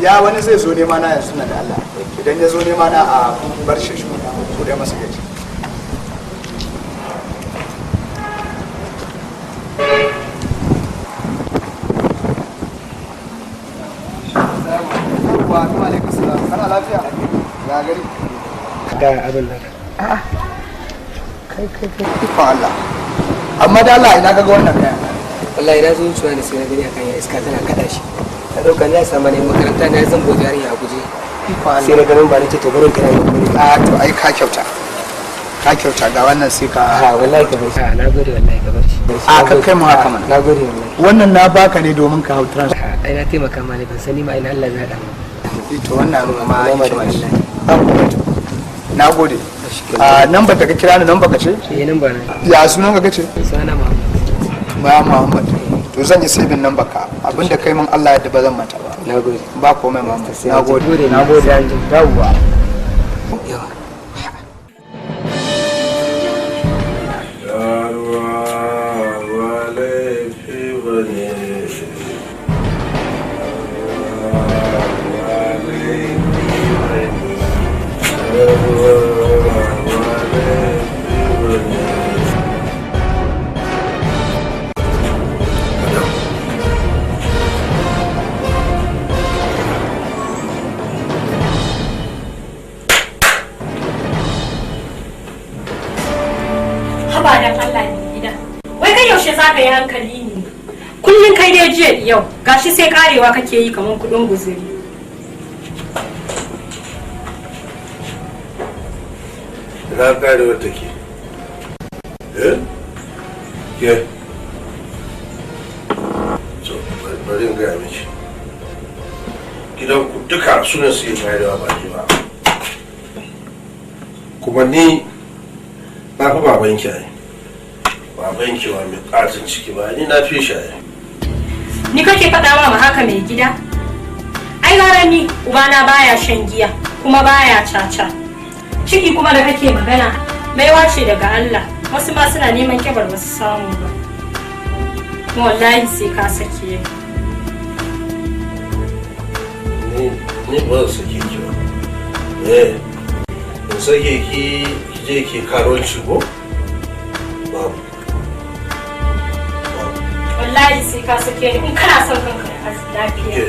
ya wani zai zo nema na yanzu na da Allah idan ya zo nema na a bar shi ko dai masa gaji. Wa alaikum salam. Kana lafiya? Ya gari. Ga abin nan. A'a. Kai ko Allah. Amma da Allah ina kaga wannan kaya. Wallahi na zo wucewa ne sai na gani akan ya iska tana kada shi. Ka dauka ne ya samu ne makaranta na zan boje yarinya a guje. Sai na ganin ba ni ce to barin kira ne. A to ai ka kyauta. Ka kyauta ga wannan sai ka. Ha wallahi ka bar shi. Na gode wallahi ka bar shi. A kan kai mu haka mana. Na gode wallahi. Wannan na baka ne domin ka hau trans. Ai na taimaka ma ne ban sani ma ina Allah zai hada mu. To wannan ma na gode. Number da ka kira ni number ka ce? Number ne. Ya sunan ka kace? Sana Muhammad. To zan yi saving number ka. Abinda kai min Allah ya ba zan manta ba. Nagode. Ba komai Muhammad. Nagode. Nagode an ji dawowa. Yawa. Ka yi hankali ne kullum kai dai jiya yau gashi sai karewa kake yi kamar kudin guzuri. Na karewa take ke so bari in gaya miki gidan ku duka sunan su yi karewa ba ni ba kuma ni na fi babanki ai baban ki wa mai katin ciki ba ni na fi shaye. Ni kake faɗa ma haka mai gida? Ai gara ni ubana baya shan giya kuma baya caca. Ciki kuma da kake magana baiwa ce daga Allah. Wasu ma suna neman kibar wasu samu ba. Kuma wallahi sai ka sake ni ba su sake ki ba. In sake ki je ki karuwanci ko? Babu. Wallahi sai ka sake ni in kana son kanka da lafiya.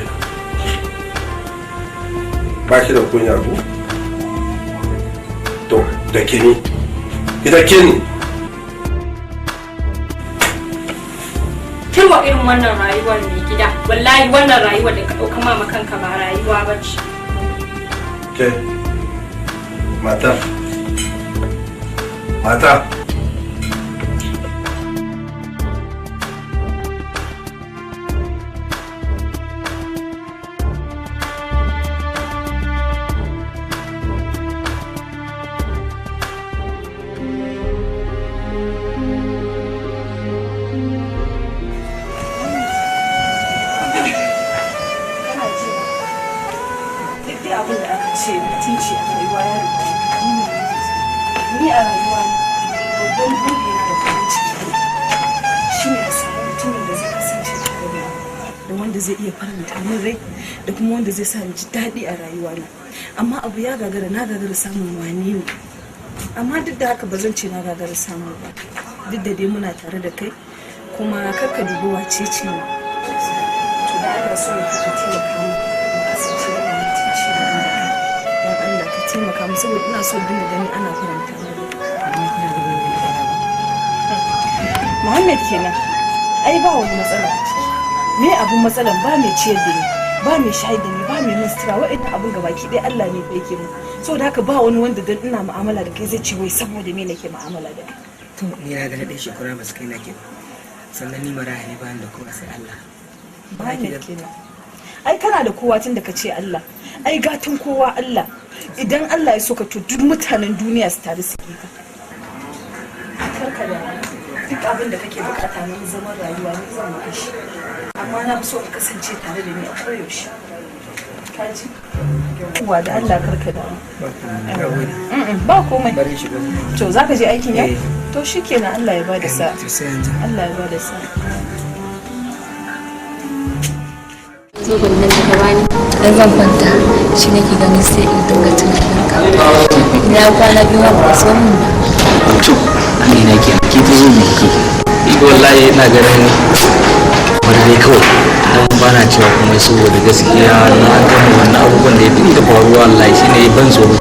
Ba ki da kunya ko? To, da kini. Ida kini. Kirwa irin wannan rayuwar ne gida. Wallahi wannan rayuwar da ka ɗauka mama kanka ba rayuwa ba ce. Ke. Mata. Mata. wanda zai sa ni ji daɗi a rayuwana, amma abu ya gagara, na gagara samun wane ne. Amma duk da haka ba zan ce na gagara samu ba, duk da dai muna tare da kai, kuma karka dubi wace ce ne. To da Allah so ya ka taimaka mu, kasance da mutunci da dan Allah ka taimaka mu, saboda ina so dinga gani ana faranta mu. Muhammad kenan, ai ba wani matsala. Me abun matsalan ba mai ciyar da ni, ba mai shayar da ni, ba mai nasira, wa'annan abun gabaki dai Allah ne fa yake mu. Saboda haka ba wani wanda dan ina mu'amala da kai zai ce wai saboda me nake mu'amala da kai. To ni na ga dai shekara ba su kai nake. Sannan ni maraya ne ba da kowa sai Allah. Ba ni kenan. Ai kana da kowa tun da ka ce Allah. Ai gatun kowa Allah. Idan Allah ya so ka to duk mutanen duniya su tare su ka. Karka da duk abin da kake bukata na zaman rayuwa ne zan maka shi. Amma na so ka kasance tare da ni a koyaushe. Kaji? Uwa da Allah karka da ba komai. To za ka je aikin yau? To shi kenan, Allah ya bada sa. Allah ya bada sa. Zogon nan da ka bani da zan kwanta shi nake ganin sai in dinga tunanin ka ina kwana biyu ba so mun ba to amina ke ta zo mu kai wallahi ina ganin wani dai kawai don ba na cewa kuma saboda gaskiya na gama wannan abubuwan da ya dinga faruwa wallahi shine ya ban tsoro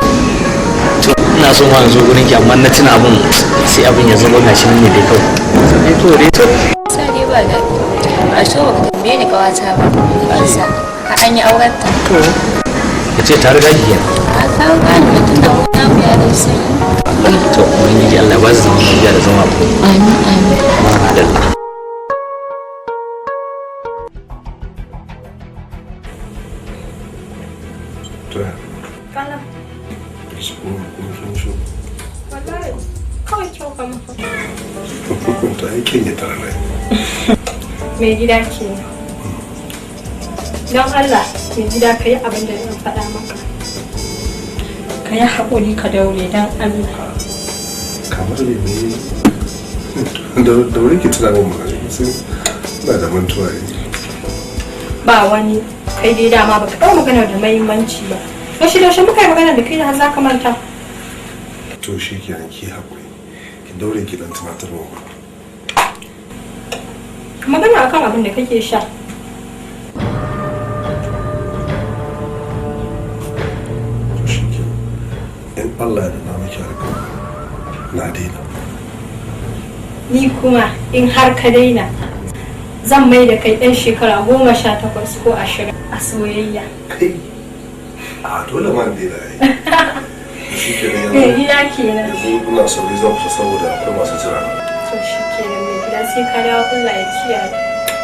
to ina son ma zo gurin ki amma na tuna abin sai abin ya zama gashi ne dai kawai sai to sai dai ba da a so ba ka tambaye ni kawata ba insa an yi auren ta to ya ce tare da ki a kawo gani mutum da wani abu ya da sai to mun yi Allah ba su zama lafiya da zama amin amin Allah Kala. Wallahi, kawai kyau ka mafa. Ta aikin ya tare rai. Mai gida ke. Don Allah, mai gida ka yi abin da zan faɗa maka. Ka yi haƙuri ka daure don Allah. Kamar ne da wuri ke tunanin mu sai na da mantuwa ne. Ba wani kai dai dama baka ɗau magana da mahimmanci ba. Yaushe muka yi magana da kai da har za ka manta. To shi kenan ki haƙuri ki daure ki dan tunatar mu. Magana akan abin da kake sha. To shi kenan in Allah ya da na miki alƙawari na daina. Ni kuma in har ka daina zan mai da kai ɗan shekara 18 ko 20 a soyayya. Kai a dole ma daina yi. Shi kenan Mai gida kenan. yanzu ina sauri zan fita saboda akwai masu jira. To shi kenan mai gida sai ka dawo Allah ya kiyaye.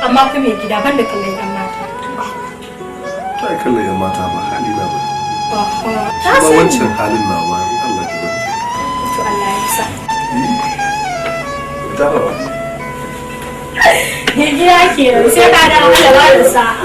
Amma fa mai gida ban da kallon yan mata. Ta yi kallon yan mata ba hali na ba. Ta Ba sani. wancan halin na ba Allah ki bari. To Allah ya sa. Ta ba. Mai gida kenan sai ka dawo Allah ba da sa'a.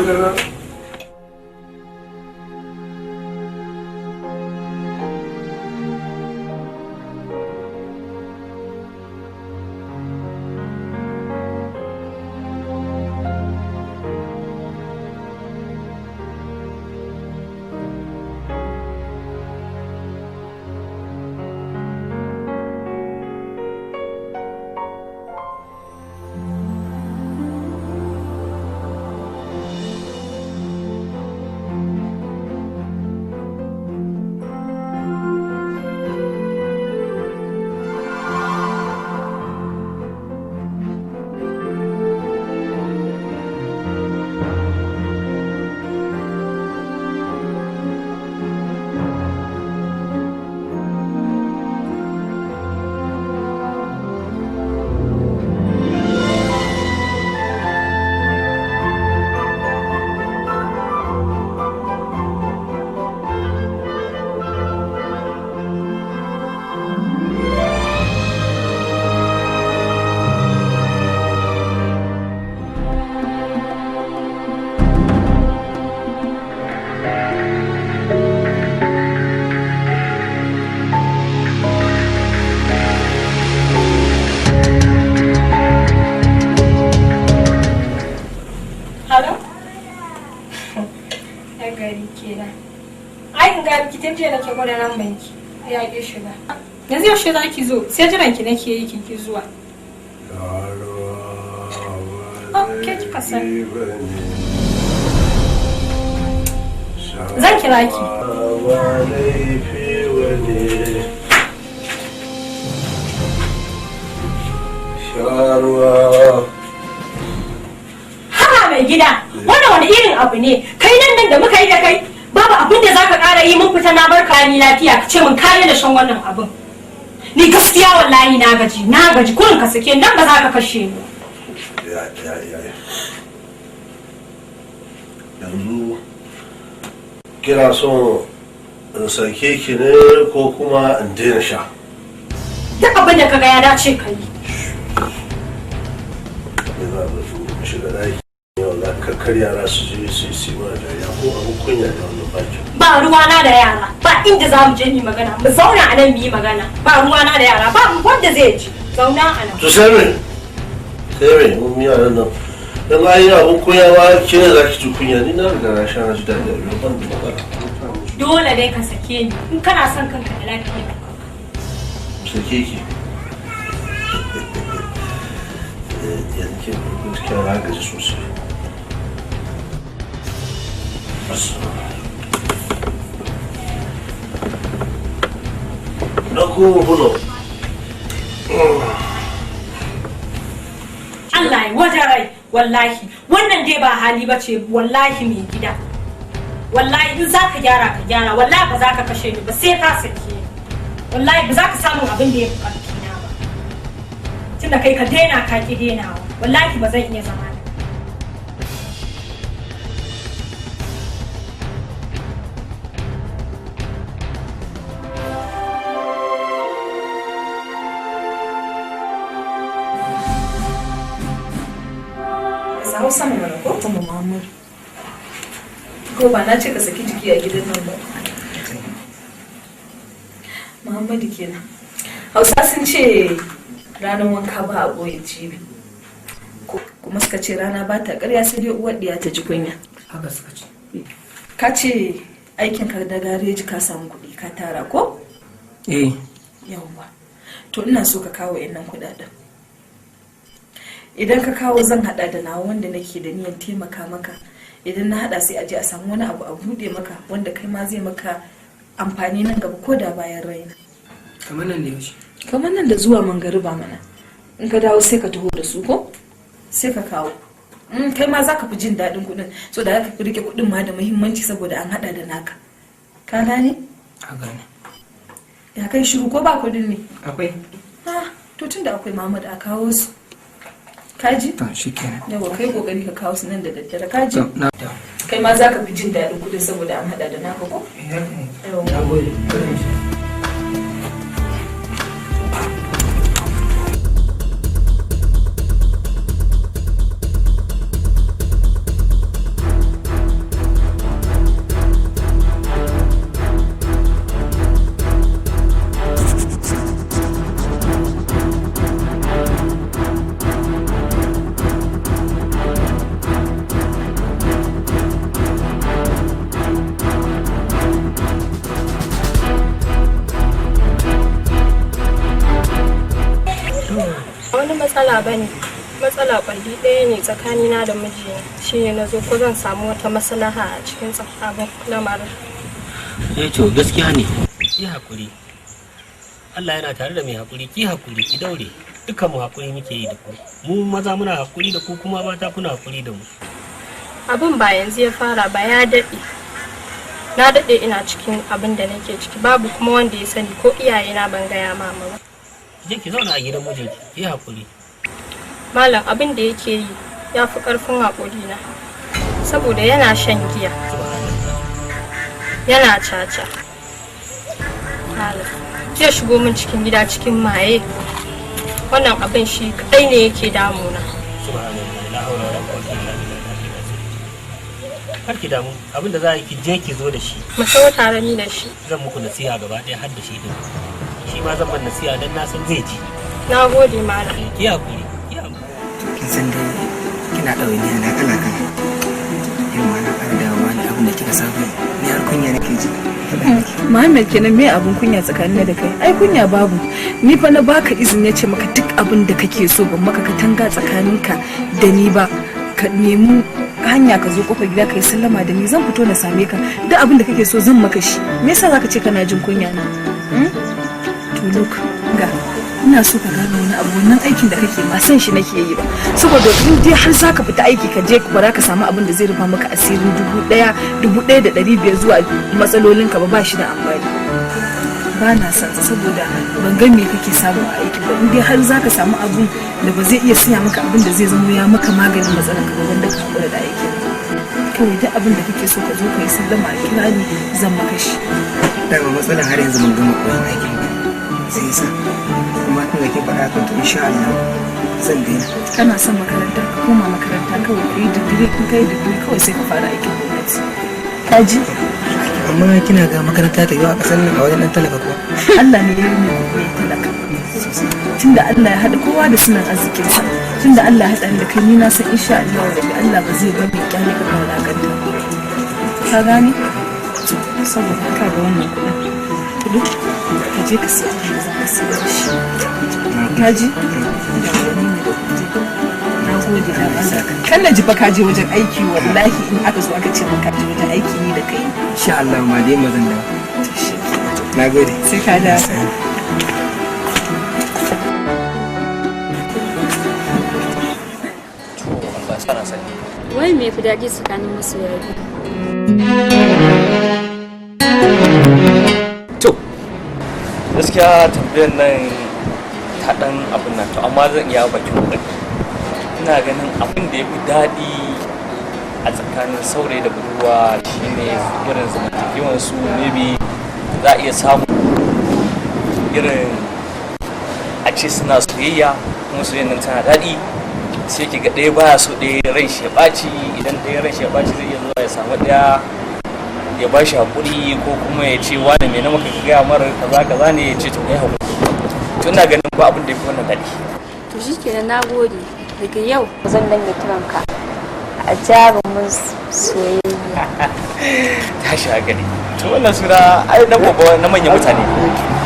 gwada nan banki ya ki shiga. Yanzu yaushe za ki zo? Sai jiran ki nake yi ki zuwa. Ke kika san. Zan kira ki. Haba mai gida, wannan wani irin abu ne? Kai nan da muka yi da kai, babu abin da zaka ƙara yi mun fita na bar kani lafiya ka ce mun kare da shan wannan abin. Ni gaskiya wallahi na gaji kurin ka sake nan ba za ka kashe ni. Yanzu kina son in sake ki ne ko kuma in daina sha? Duk abin da kaga ya dace ka yi. Shiga daki yau za ka karya za su je su yi mana dariya ko abin kunya da wannan bakin. Ba ruwana da yara, ba inda za mu je mu magana, mu zauna a nan mu yi magana. Ba ruwana da yara, ba wanda zai ji. Zauna a nan. To sai me? Sai me mun yaran nan dan ayi abun koyawa kina za ki ci kunya ni na riga na sha na ji daɗi a ban da matsala. Dole dai ka sake ni in kana son kanka da lafiya. Sake ki. Yanzu ke cikin ragaji sosai. Na kuma bulo. Allah ya wata rai wallahi wannan dai ba hali ba ce wallahi mai gida. Wallahi in za ka gyara wallahi ba za ka kashe ni ba sai ka sake ni. Wallahi ba za ka samu abin da ya fi ƙarfi na ba. Tunda kai ka daina ka ki dainawa wallahi ba zan iya zama da. Hausa mai mana ko? Sama Muhammadu. Ko ba na ce ka saki jiki a gidan nan ba. Muhammadu kenan. Hausa sun ce ranar wanka ba a goye cibi. Kuma suka ce rana ba ta ƙarya sai dai uwar ɗiya ta ji kunya. Haka suka ce. Ka ce aikin ka da gareji ka samu kuɗi ka tara ko? Yawwa. To ina so ka kawo nan kuɗaɗen. Idan ka kawo zan hada da nawa wanda nake da niyyar taimaka maka. Idan na hada sai a je a samu wani abu a bude maka wanda kai ma zai maka amfani nan gaba ko da bayan raina. Kamar nan da yaushe? Kamar nan da zuwa mangariba mana. In ka dawo sai ka taho da su ko? Sai ka kawo. Kai ma za ka fi jin daɗin kuɗin so da za ka rike kuɗin ma da muhimmanci saboda an hada da naka. Ka gane? A gane. Ya kai shiru ko ba kuɗin ne? Akwai. To tun da akwai Muhammad a kawo su. Kaji? To shikenan. Yawa kai kokari ka kawo su nan da daddare kaji? Kai ma za ka fi jin daɗin kuɗin saboda an hada da naka ko? Na gode. matsala ba ne, matsala kwalli ɗaya ne tsakanina da mijina, shi ne na zo ko zan samu wata maslaha a cikin abin lamarin. To gaskiya ne, ki haƙuri, Allah yana tare da mai haƙuri, ki haƙuri, ki daure, dukkan mu haƙuri muke yi da ku, mu maza muna haƙuri da ku kuma mata kuna haƙuri da mu. Abin ba yanzu ya fara ba, ya daɗe. Na daɗe ina cikin abin da nake ciki, babu kuma wanda ya sani ko iyayena ban gaya mama ba. Je ki zauna a gidan mijinki, ki haƙuri. Malam abin da yake yi ya fi ƙarfin haƙuri na, saboda yana shan giya, yana caca. Zai shigo min cikin gida cikin maye, wannan abin shi kaɗai ne yake damuna. Kar ki damu, abin da za a yi ki je ki zo da shi. Mu tawo tare ni da shi. Zan muku nasiha gaba ɗaya har da shi din. Shi ma zan ban nasiha dan na san zai ji. Na gode malam. Ki hakuri, ki hakuri. Kin san dai kina ɗawainiya na kala kala. Yin ma na ƙara dawowa ne abin da kika saba ni har kunya nake ji. Muhammad kenan me abun kunya tsakanin da kai? Ai kunya babu. Ni fa na baka izini ya ce maka duk abin da kake so ban maka katanga tsakaninka da ni ba. Ka nemi hanya ka zo kofar gida kai sallama da ni zan fito na same ka duk abin da kake so zan maka shi. Me yasa zaka ce kana jin kunya na? To look ga ina so ka gane wani abu, wannan aikin da kake ba san shi nake yi ba, saboda in dai har zaka fita aiki ka je ba za ka samu abin da zai rufa maka asirin 1,500 zuwa matsalolin ka ba shi da amfani. Ba na san saboda ban ga me kake samu a aiki ba, in dai har zaka samu abin da ba zai iya siya maka abin da zai zama ya maka maganin matsalar ka ba, wanda ka hakura da aikin kawai duk abin da kake so ka zo ka yi sallama a kira ni zan maka shi. Dama matsalar har yanzu mun gama koyon aikin sai sa kuma tun da ke faɗa kan to insha Allah zan daina. Kana son makaranta ka koma makaranta kawai ka yi digiri, in ka yi digiri kawai sai ka fara aikin gwamnati. Ka ji? amma kina ga makaranta ta yi a ƙasar nan a wajen ɗan talaka kuwa. Allah ne ya yi mai talaka tunda Allah ya haɗa kowa da sunan arzikinsa tunda Allah ya haɗa da kai ni na san insha Allah rabbi Allah ba zai bari kyale ka kawo lakanta ka gane saboda ka ga wannan kuɗin ka je ka siya da za ka siya da shi ka ji na gode da Allah kan na ji fa ka je wajen aiki wallahi in aka zo aka ce maka je wajen aiki ni da kai Insha Allah ma dai mazan da. Na gode. sai ka da Wai me fi daɗi tsakanin masoya biyu? To, gaskiya tambayar nan ta ɗan abin nan to amma zan iya bakin kokari. Ina ganin abin da ya fi daɗi a tsakanin saurayi da budurwa shine irin zamantakewan su maybe za a iya samu irin a ce suna soyayya kuma soyayyan nan tana daɗi sai ki ga ɗaya baya so ɗaya ran shi ya ɓaci idan ɗaya ran shi ya ɓaci zai iya zuwa ya samu ɗaya ya ba shi haƙuri ko kuma ya ce wani mai na maka gaya mara kaza ne ya ce to kai haƙuri to ina ganin ba abin da ya fi wannan daɗi. To shi kenan na gode daga yau zan dinga kiranka a jarumin soyayya. Tashi hankali to wannan suna ai na babba na manyan mutane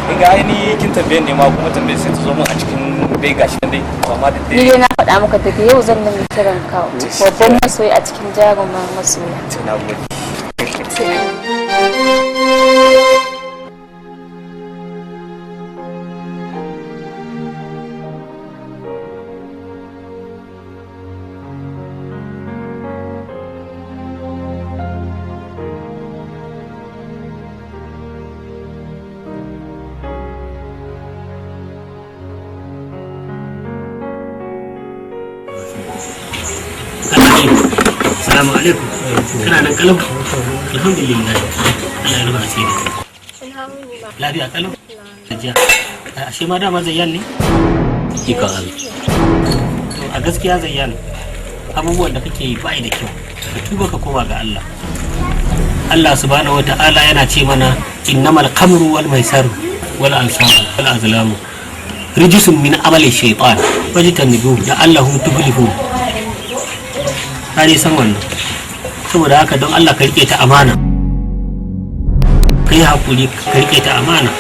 in ga ai kin tambaye ne ma kuma tambaye sai ta zo min a cikin dai gashi nan dai amma da Ni dai na faɗa maka daga yau zan dinga kiranka babban masoyi a cikin jarumin masoya. to na gode. Assalamu alaikum. Kana nan kalau? Alhamdulillah. Allah ya rufa asiri. Lafiya kalau? Lafiya. Ashe ma dama Zayyan ne? Ika Allah. To a gaskiya Zayyan abubuwan da kake yi bai da kyau. Ka tuba ka koma ga Allah. Allah subhanahu wata'ala yana ce mana innamal khamru wal maisaru wal ansabu wal azlamu rijsun min amali shaytan wajtanibu la'allahum tuflihun. Kare san wannan saboda haka don Allah ka rike ta amana ka yi hakuri ka rike ta amana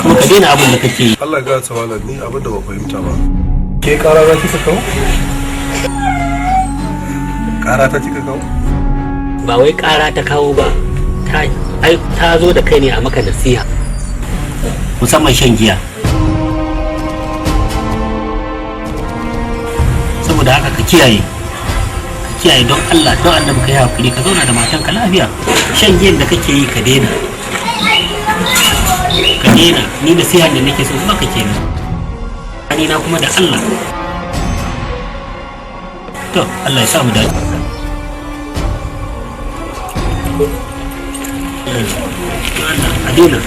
kuma ka daina abin da kake yi. Allah ga ta wala ni abin da ba fahimta ba ke kara za kika kawo kara ta kika kawo Ba wai kara ta kawo ba ta zo da kai ne a maka nasiha musamman shan giya saboda haka ka kiyaye don Allah don annabi ka yi hakuri ka zauna da matanka lafiya shan giyan da kake yi ka daina ni nasiha da nake so maka kenan ni na kuma da Allah to Allah ya sa mu dace a daina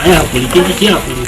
ai hakuri kin ji hakuri.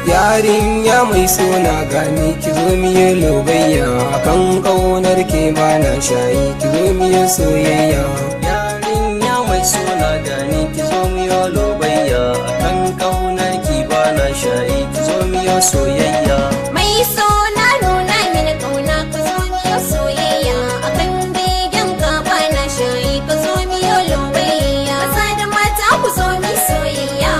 Yarinya mai suna gani ki zo miye lobayya akan kaunar ke bana shayi ki zo miye soyayya. Yarinya mai suna gani ki zo miye lobayya akan kaunar ke bana shayi ki zo miye soyayya. Mai suna nuna mini kauna ka zo miye soyayya akan begen ka bana shayi ka zo miye lobayya. Maza da mata ku zo mi soyayya.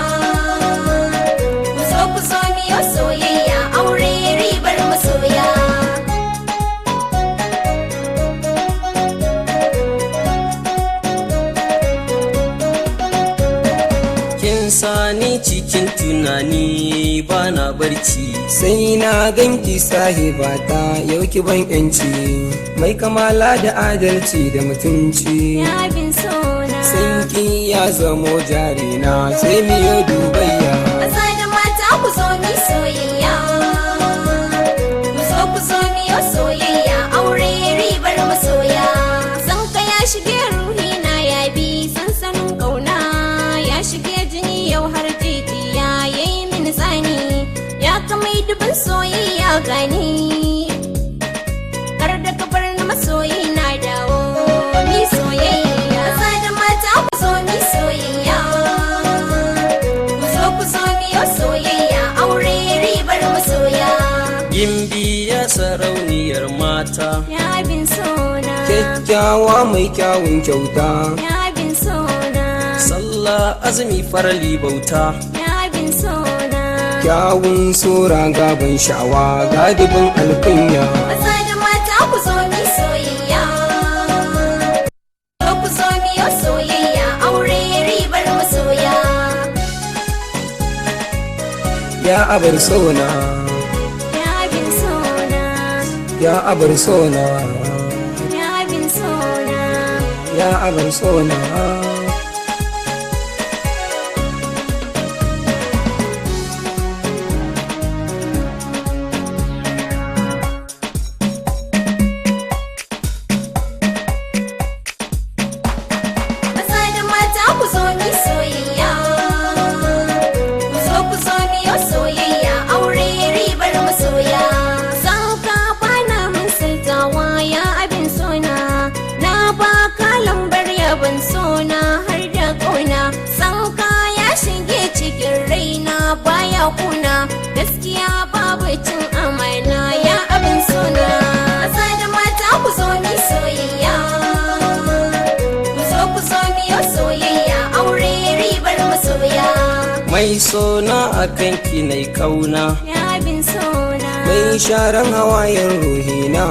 Ku zo miyo soyayya aure ribar masoya. Kin sani cikin tunani bana barci sai na ganki sahibata yau ki ban yanci mai kamala da adalci da mutunci. Ya bin sona Sanki ya zamo jarina sai miyo dubayya. maza da mata ku zo mi soyayya. Ku zo miyo soyayya aure gani kar da ka bar ni masoyi na dawo mi soyayya maza da mata ku zo mi soyayya ku zo mi yo soyayya aure ribar masoya Gimbiya sarauniyar mata ya bin sona kyakkyawa mai kyawun kyauta ya bin sona sallah azumi farali bauta ya bin sona kyawun sura gaban sha'awa gadibin alkunya maza da mata ku zo mi soyayya ku zo mi yo soyayya aure ribar masoya ya abar sona ya bin sona ya abar sona ya bin sona ya abar sona maza da mata ku zo mi soyayya ku zo mi yo soyayya aure ribar masoya san ka bana mun sultawa ya abin sona na baka lambar yaban sona har da kauna san ka ya shige cikin raina baya kuna gaskiya babu cin amana ya abin sona maza da mata ku zo mi soyayya ku zo mi yo soyayya aure ribar masoya mai sona akan ki nai kauna ya bin sona mai sharan hawayen ruhina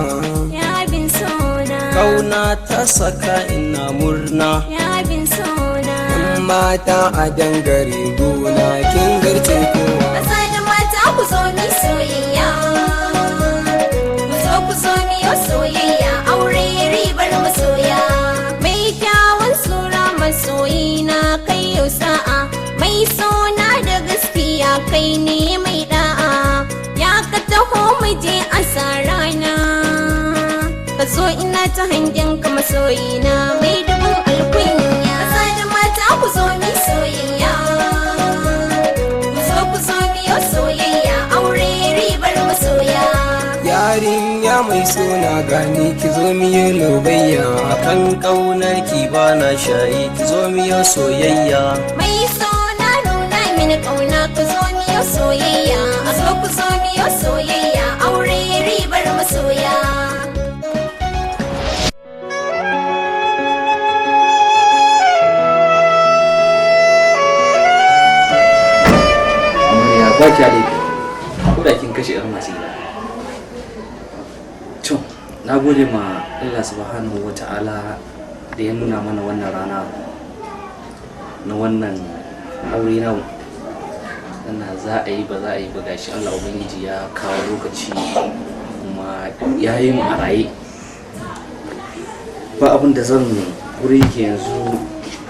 ya bin sona kauna ta saka ina murna ya bin sona yan mata a dangare gona kin garce kowa maza da mata ku zo mi soyayya ku zo mi yo soyayya aure ribar masoya mai kyawun sura masoyina kai yau sa'a mai sona da gaskiya kai ne mai da'a ya ka taho mu je a sarana ka zo ina ta hangen ka masoyina mai dubin alkunya maza da mata ku zo mi soyayya ku zo mi yo soyayya aure ribar masoya yarinya mai suna gani ki zo miyo lobayya akan kaunar ki bana shayi ki zo miyo soyayya mai sona nuna mini kauna ku zo mi yo soyayya ku zo mi yo soyayya aure ribar masoya amarya ba ki laifi ko da kin kashe yar masu gida to na gode ma Allah subhanahu wa ta'ala da ya nuna mana wannan rana na wannan aure namu ana za a yi ba za a yi ba gashi Allah ubangiji ya kawo lokaci kuma ya yi mu a raye ba abin da zan wuri ke yanzu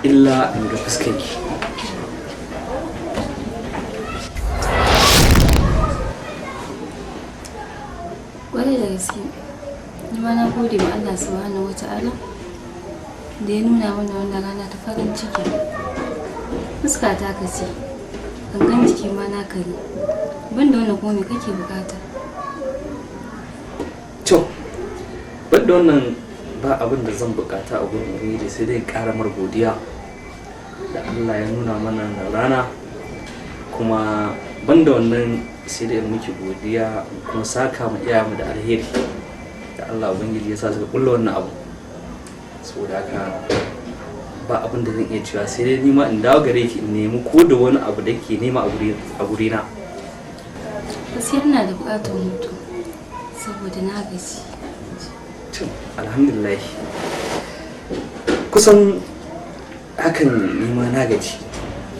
illa in ga fuskanki Kwarai da gaske, ni ma na gode ma Allah subhanahu wata'ala da ya nuna mana wannan rana ta farin ciki. Fuska ta kace, gangan jiki ma na kare. Ban da wannan kuma me kake bukata? to ban da wannan ba abin da zan bukata a gurin ubangiji sai dai karamar godiya da Allah ya nuna mana wannan rana kuma ban da wannan sai dai muke godiya kuma saka mu iyayenmu da alheri da Allah ubangiji ya sa suka kulla wannan abu saboda haka ba abin da zan iya cewa sai dai nima in dawo gare ki in nemi ko da wani abu da ke nema a gurina Gaskiya ina da bukatar hutu saboda na gaji. alhamdulillah kusan hakan nima na gaji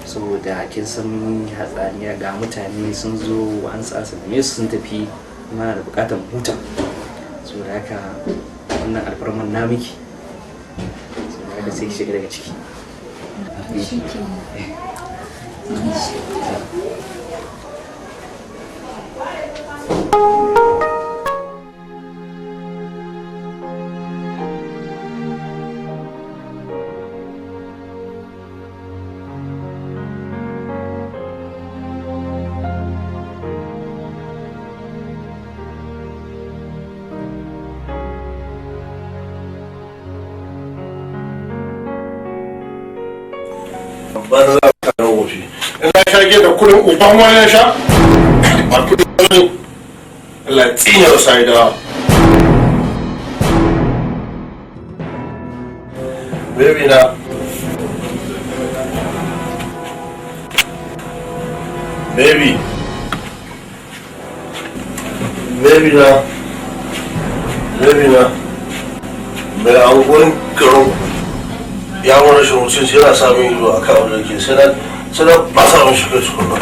saboda kin san hatsaniya ga mutane sun zo an tsasa me sun tafi mana da bukatar huta saboda haka wannan alfarman na miki saboda haka sai shiga daga ciki banza ka na wofi in ka sha ke da kudin uban wani ya sha ba kudin wani Allah tsine wa sai da baby na baby na mai angon garin ya wani shi mutum yana samun ido a kawo da ke sai na ba sa mun shiga su ba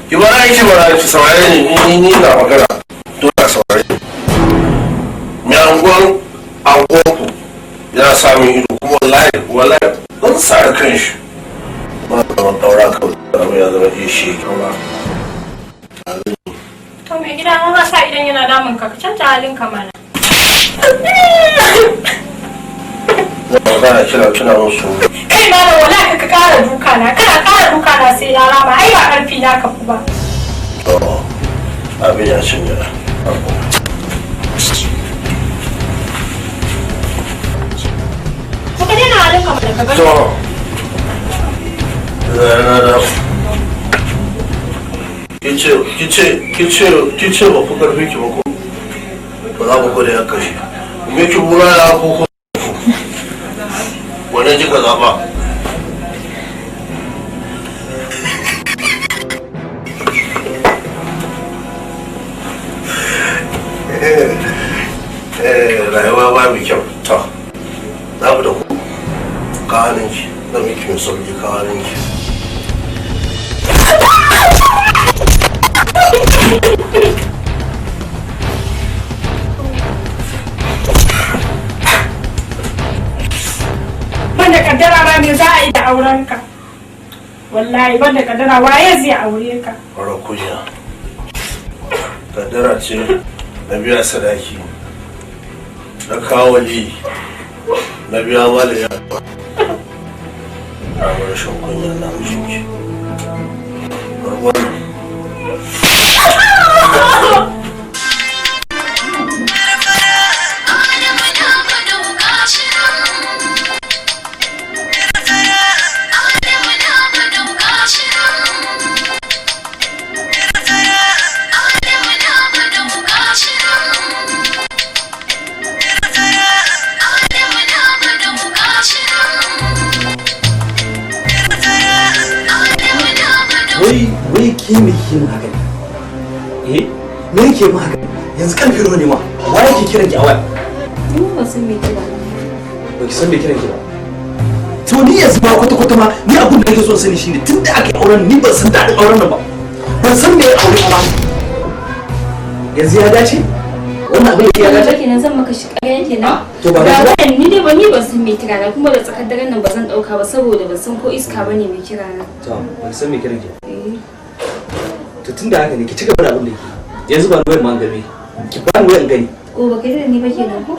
ki ba na yi ba na ci saurare ne ni na magana dole a saurare mai angon ku yana samun ido kuma wallahi ban sa da kan shi ba da daura kawai da ya zama iya shi kawai to mai gida an sa idan yana damun ka canja halin ka mana magana kina musu kai ma da wala ka kara duka na kana kara duka na sai ya rama ai ba karfi na ka ku ba to abin ya cinye ko ka dena halin ka mana ka gani to na kice ba ku karfi ki ba ko ba za ku gode ya kashe me ki bura ya ko wannan ji ka zaba rayuwa ba mai kyau ta za ku da ku kawaninki da miki mai sauki kawaninki banda kaddara ma me za a yi da aurenka wallahi banda kaddara waye zai aure ka fara kunya kaddara ce na biya sadaki na kawo li na biya malaya a rashin kunya na mushinki wannan wai ke me ke mu haka ne me yake mu haka yanzu kan firo ne ma wa yake kiran ki a waya ni ba san me kira ba ki san me kiran ki ba to ni yanzu ba kwata ma ni abun da nake so sani shine tunda aka yi auren ni ban san daɗin auren nan ba ban san me aure ba yanzu ya dace wannan abin da ya dace kenan zan maka shi ƙarya kenan to ba ga wannan ni dai ban san me kira na kuma da tsakar daren nan ba zan dauka ba saboda ban san ko iska bane me kira na to ban san me kiran ki to tunda haka ne ki ci gaba da abin da ke yanzu ba ni wayar ma gani ki ba ni wayar gani ko ba kai da ni ba kenan ko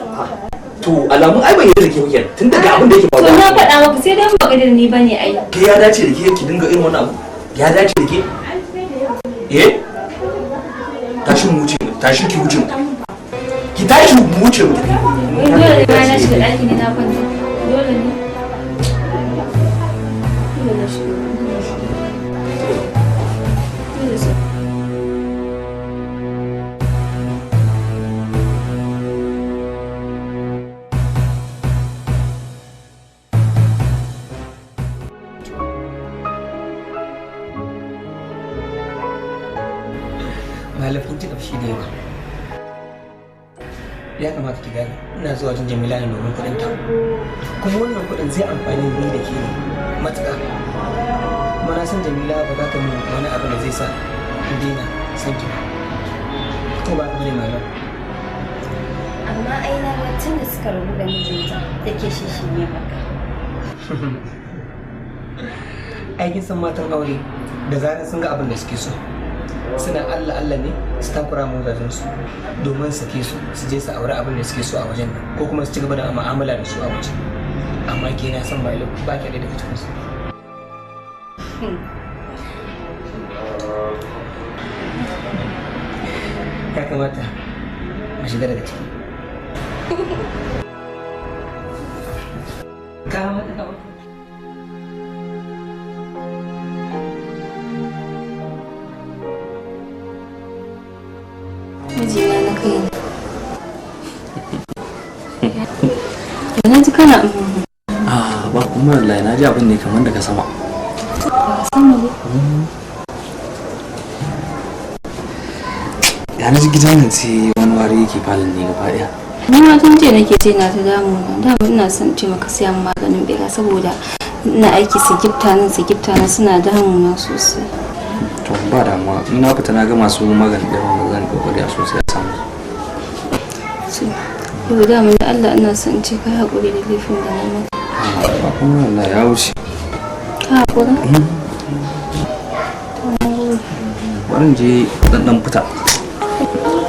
to alamun ai ban yarda da ke kuke tun daga abin da yake faruwa to na faɗa maka sai dai ba kai da ni bane ai ke ya dace da ke ki dinga irin wannan abu ya dace da ke tashi ki wuce ki tashi mu wuce mu wai dole ne bayan na shiga ɗaki ne na kwanta dole ne dole na shiga malafin ji ƙafshi da yawa ya kamata ki gane ina zuwa jin jamila ne domin kuɗin ta kuma wannan kuɗin zai amfani ni da ke matuƙa kuma na san jamila ba za ta min wani abu da zai sa in daina san ki ko ba ne malam amma ai na ga tun da suka rabu da mijinta take shi ne haka aikin san matan aure da zarar sun ga abin da suke so suna Allah Allah ne su takura mazajensu domin sake su su je su aure abin da suke so a wajen nan ko kuma su ci gaba da mu'amala da su a waje amma ke na san ba ba ki da daga cikin su ya kamata mu shiga daga ciki ka mata Na ji kana ba kuma wallahi na ji abin ne kamar daga sama. sama ne. Ya na ji gidan nan sai wani wari yake falon ne gaba daya. Ni ma tun jiya nake ce na ta damu na. Dama ina son ce maka siya min maganin bera saboda ina aiki su gifta nan suna damuna sosai. To ba damuwa in na fita na ga masu magani da zan kokari a sosai a samu. Yau da mun Allah ina son ce kai hakuri da laifin da na maka. Ba kuma wallahi ya wuce. Ka hakura? Bari je dan fita.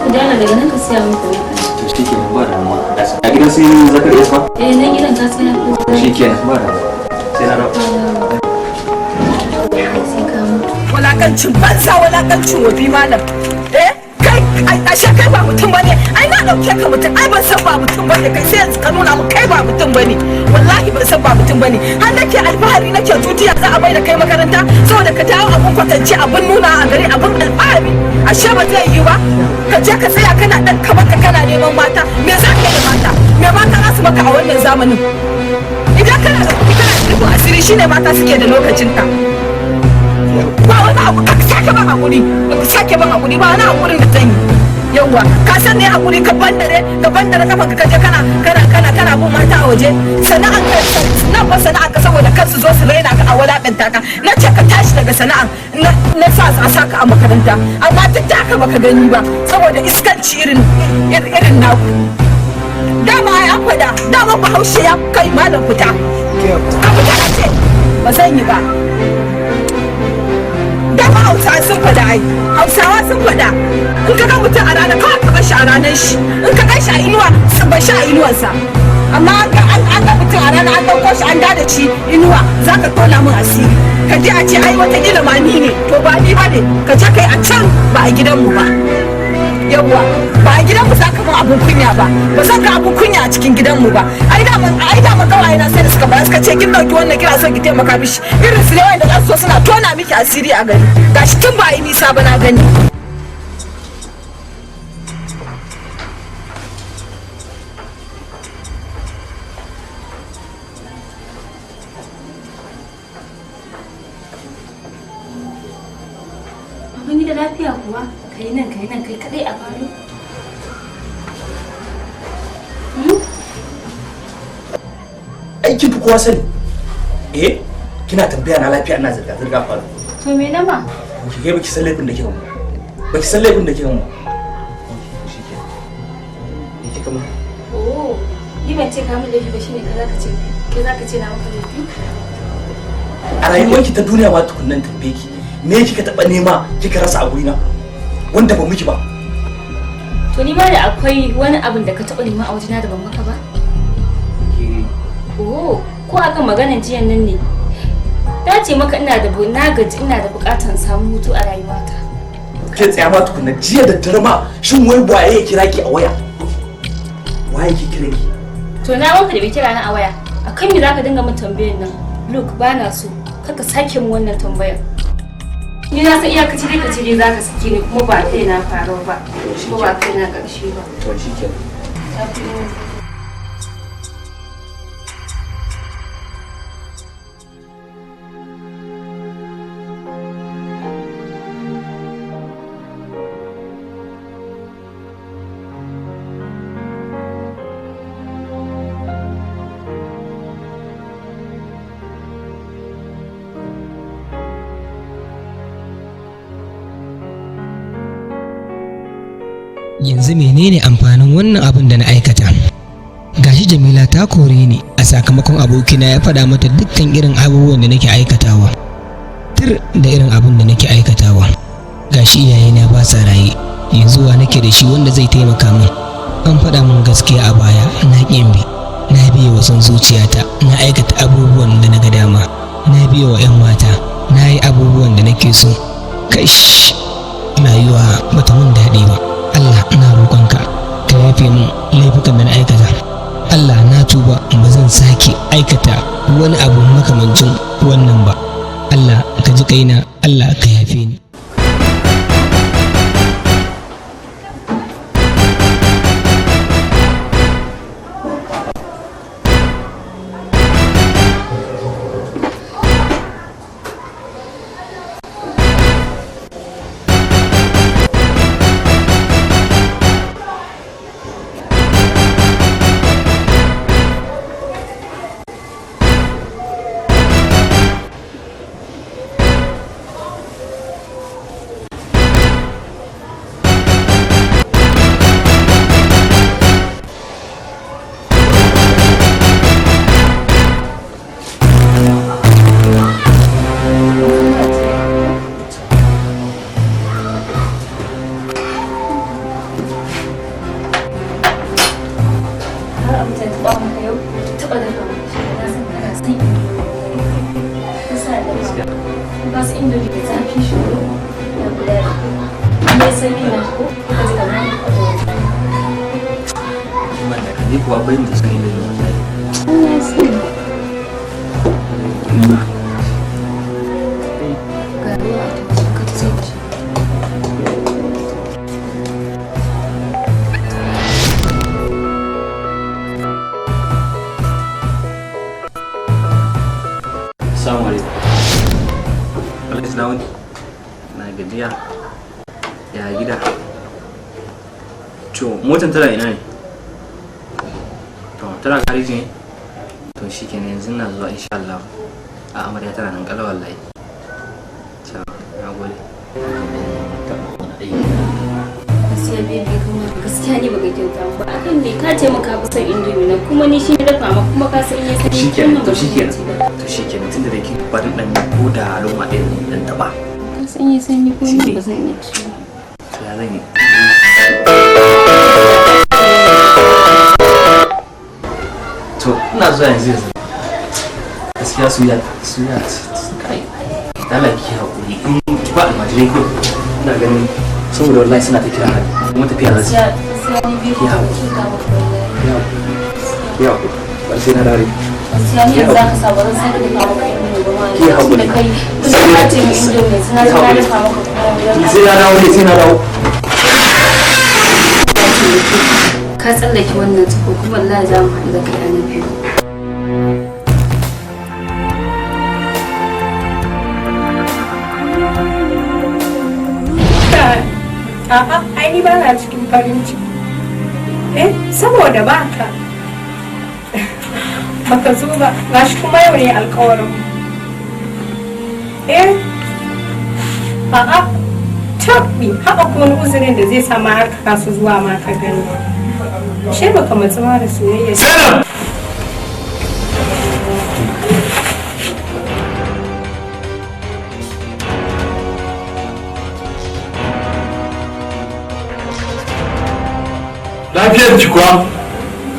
Idan daga nan ka siya min kuɗi. To shikenan ba damuwa. A gidan sai zakar yasa? Na gidan ka tsaya ko. Shikenan ba damuwa. Sai na rabu. Walakancin banza walakancin wabi malam. Kai ashe kai ba mutum bane. Ai na dauke ka mutum. Ai ban san ba mutum bane. Kai sai yanzu ka nuna mu kai ba mutum bane. Wallahi ban san ba mutum bane. Har nake alfahari nake tutiya za a mai da kai makaranta saboda ka dawo abun kwatance abun nuna a gari abun alfahari. Ashe ba zai yi ba. Ka je ka tsaya kana dan kamar ka kana neman mata. Me za ka yi da mata? Me mata za su maka a wannan zamanin? Idan kana da kuɗi kana da asiri shine mata suke da lokacinta. Ba wani abu ka sake ban hakuri ba wani hakurin da zan yi yawwa ka san ne hakuri ka bandare kafa ka kaje kana bin mata a waje sana'an ka nan ba sana'an ka saboda kar su zo su raina ka a wadakanta ka na ce ka tashi daga sana'an na sa a saka a makaranta amma duk da haka baka gani ba saboda iskanci irin naku dama ai an faɗa dama bahaushe ya kai malam fita ka fita na ce ba zan yi ba dama hausawa sun faɗa in ka ga mutum a rana kawai ka bar shi a ranar shi in ka gan shi a inuwa ba shi a inuwarsa amma an ga mutum a rana an ɗauko shi an dada ci inuwa za ka tona min asiri ka je a ce ai wata ilima ni ne to ba ni ba ne ka je kai a can ba a gidanmu ba yawwa ba a gidanmu za ka min abun kunya ba zan ga abun kunya a cikin gidanmu ba ai da kawai na sai da suka bayar suka ce kin dauki wannan kira son ki taimaka mishi irin su ne wanda za su so suna tona miki asiri a gari gashi tun ba yi nisa ba na gani Abin gida lafiya kuwa kai nan kai kadai a falo. Aikin fi kowa sani. Kina tambaya na lafiya ina zirga falo. To me na ma? Ki baki san laifin da kika mu. Baki san laifin da kika mu. Oh, ni ban ce ka mun laifi ba shine ke zaka ce na maka laifi. A rayuwarki ta duniya ma tukunnan tambaye ki. Me kika taba nema kika rasa a gurina? Wanda ba miki ba. To ni ma da akwai wani abin da ka taba nema a wajena da ban maka ba? Oh, ko akan maganar jiyan nan ne. Ta ce maka ina da bukatar samu hutu a rayuwata. Ke tsaya ma tukunna jiya da dare ma shin wai waye ya kira ki a waya? Waye ke kira ki? To na wanka da bai kira na a waya. Akan me zaka dinga min tambayar nan? Look, bana so. Kaka sake min wannan tambayar. Ni na san iyakaci dai kace dai zaka sake ni kuma ba kai na faro ba. Ko ba kai na karshe ba. To shikenan. Yanzu menene amfanin wannan abin da na aikata? Gashi Jamila ta kore ni a sakamakon abokina ya faɗa mata dukkan irin abubuwan da nake aikatawa. Tir da irin abin da nake aikatawa. Gashi iyayena ba sa raye. Yanzu wa nake da shi wanda zai taimaka min. An faɗa min gaskiya a baya na ƙin bi. Na biye wa son zuciyata, na aikata abubuwan da na ga dama. Na biye wa 'yan mata, na yi abubuwan da nake so. Kash, rayuwa bata mun daɗi ba. Allah ina roƙonka ka yafe min laifukan da na aikata. Allah na tuba ba zan sake aikata wani abu makamancin wannan ba. Allah ka ji kaina, Allah ka yafe ni. ni kuwa akwai inda suka yi da yawa wallahi. Assalamu alaikum. Alhaji na wani. Na gajiya. Ya gida. To, motan tana ina ne? To, tana gareji ne? To, shi kenan yanzu na zuwa insha Allah. A amarya tana nan kala wallahi. Ciao, na gode. Gaskiya baby kuma gaskiya ni baka kyauta ba. Akan ne ka ce maka fi son indomie na kuma ni shi dafa maka kuma ka san ya sani Shikenan, to shikenan tunda da kin barin dan ko da loma ɗaya ne dan taba. Ka san ya sani ko ni ba zan iya ci ba. To ya zan yi? To ina zuwa yanzu. Gaskiya suya kai. Dala ki hakuri in ki ba almajirai ko ina ganin saboda wallahi suna ta kira hali kuma tafiya za su ki hakuri. Ki hakuri. Ba sai na dare. Gaskiya za ka sa barin sai da ka maka indomie ba ma. Ki hakuri. Da kai kuma ka ce min indomie sai na dafa maka kuma sai na dawo. ka tsallake wannan tuko kuma wallahi za mu haɗu da kai a na biyu. A'a, ai ni ba na cikin farin ciki. Saboda ba ka. Baka zo ba, gashi kuma yau ne alkawarin. A'a, tabbi, haka kuma wani uzurin da zai sama har ka kasu zuwa ma ka gani. She baka matsuwa da soyayya. Zainab! Lafiyar ki kuwa?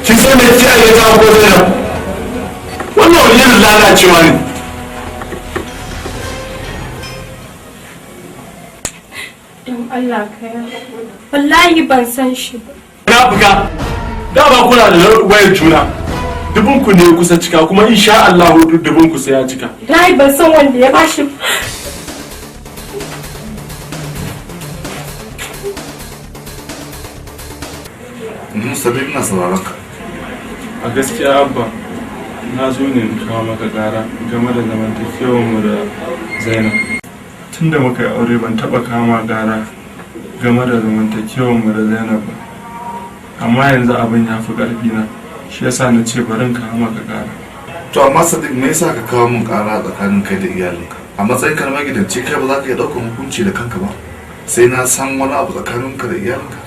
Kin san me kike aikata ko Zainab? Wannan wani irin lalacewa ne. Don Allah ka yi. Wallahi ban san shi ba. Na buga. Da ba kuna da wayar juna. Dubun ku ne kusa cika kuma insha Allah dubun ku sai ya cika. Wallahi ban san wanda ya bashi. Sabi ina sauraron ka. A gaskiya abba na zo ne in kawo maka gara game da zamantakewar mu da Zainab. Tunda muka yi aure ban taba kama gara game da zamantakewar mu da Zainab ba. Amma yanzu abin ya fi ƙarfi na. Shi yasa na ce bari in kawo maka gara. To amma Sadiq me yasa ka kawo mun kara tsakanin kai da iyalinka? A matsayin ka na magidanci kai ba za ka iya ɗaukar hukunci da kanka ba. Sai na san wani abu tsakaninka da iyalinka.